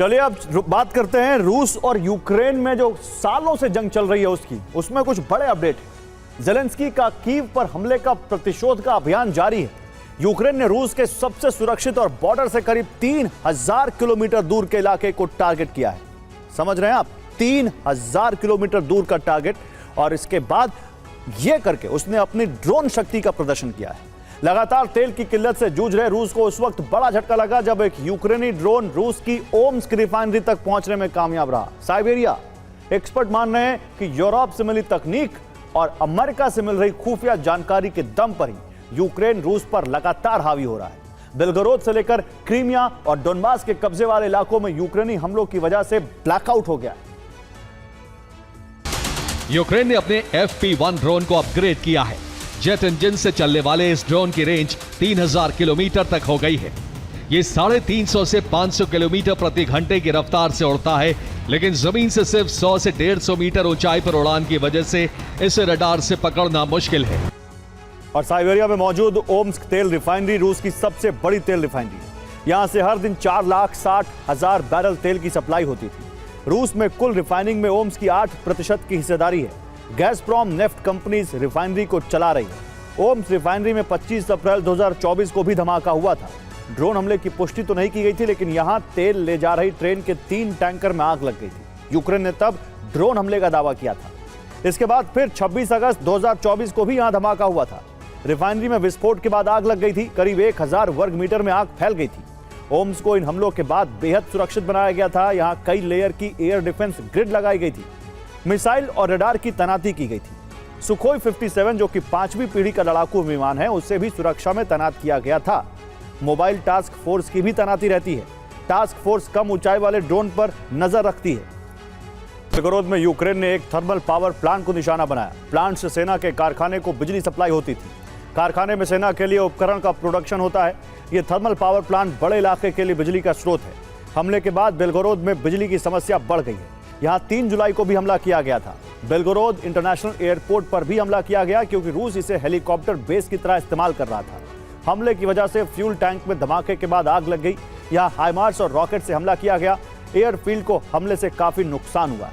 चलिए अब बात करते हैं रूस और यूक्रेन में जो सालों से जंग चल रही है उसमें कुछ बड़े अपडेट हैं। जेलेंस्की का कीव पर हमले का प्रतिशोध का अभियान जारी है। यूक्रेन ने रूस के सबसे सुरक्षित और बॉर्डर से करीब 3000 किलोमीटर दूर के इलाके को टारगेट किया है। समझ रहे हैं आप, 3000 किलोमीटर दूर का टारगेट, और इसके बाद यह करके उसने अपनी ड्रोन शक्ति का प्रदर्शन किया है। लगातार तेल की किल्लत से जूझ रहे रूस को उस वक्त बड़ा झटका लगा जब एक यूक्रेनी ड्रोन रूस की ओम्स्क रिफाइनरी तक पहुंचने में कामयाब रहा। साइबेरिया एक्सपर्ट मान रहे हैं कि यूरोप से मिली तकनीक और अमेरिका से मिल रही खुफिया जानकारी के दम पर ही यूक्रेन रूस पर लगातार हावी हो रहा है। बेलगोरोद से लेकर क्रीमिया और डोनबास के कब्जे वाले इलाकों में यूक्रेनी हमलों की वजह से ब्लैकआउट हो गया। यूक्रेन ने अपने FP1 ड्रोन को अपग्रेड किया है। जेट इंजन से चलने वाले इस ड्रोन की रेंज 3000 किलोमीटर तक हो गई है। ये 350 से 500 किलोमीटर प्रति घंटे की रफ्तार से उड़ता है, लेकिन जमीन से सिर्फ 100 से 150 मीटर ऊंचाई पर उड़ान की वजह से इसे रडार से पकड़ना मुश्किल है। और साइबेरिया में मौजूद ओम्स्क तेल रिफाइनरी रूस की सबसे बड़ी तेल रिफाइनरी है। यहां से हर दिन 4,60,000 बैरल तेल की सप्लाई होती थी। रूस में कुल रिफाइनिंग में ओम्स्क की 8% की हिस्सेदारी है। गैसप्रॉम नेफ्ट कंपनी रिफाइनरी को चला रही है। ओम्स्क रिफाइनरी में 25 अप्रैल 2024 को भी धमाका हुआ था। ड्रोन हमले की पुष्टि तो नहीं की गई थी, लेकिन यहां तेल ले जा रही ट्रेन के 3 टैंकर में आग लग गई थी। यूक्रेन ने तब ड्रोन हमले का दावा किया था। इसके बाद फिर 26 अगस्त 2024 को भी यहां धमाका हुआ था। रिफाइनरी में विस्फोट के बाद आग लग गई थी। करीब 1000 वर्ग मीटर में आग फैल गई थी। ओम्स्क को इन हमलों के बाद बेहद सुरक्षित बनाया गया था। यहां कई लेयर की एयर डिफेंस ग्रिड लगाई गई थी। मिसाइल और रडार की तैनाती की गई थी। सुखोई 57 जो कि 5वीं पीढ़ी का लड़ाकू विमान है, उसे भी सुरक्षा में तैनात किया गया था। मोबाइल टास्क फोर्स की भी तैनाती रहती है। टास्क फोर्स कम ऊंचाई वाले ड्रोन पर नजर रखती है। बेलगोरोद में यूक्रेन ने एक थर्मल पावर प्लांट को निशाना बनाया। प्लांट से सेना के कारखाने को बिजली सप्लाई होती थी। कारखाने में सेना के लिए उपकरण का प्रोडक्शन होता है। यह थर्मल पावर प्लांट बड़े इलाके के लिए बिजली का स्रोत है। हमले के बाद बेलगोरोद में बिजली की समस्या बढ़ गई है। यहां 3 जुलाई को भी हमला किया गया था। बेलगोरोद इंटरनेशनल एयरपोर्ट पर भी हमला किया गया, क्योंकि रूस इसे हेलीकॉप्टर बेस की तरह इस्तेमाल कर रहा था। हमले की वजह से फ्यूल टैंक में धमाके के बाद आग लग गई। यहां हाइमार्स और रॉकेट से हमला किया गया। एयरफील्ड को हमले से काफी नुकसान हुआ।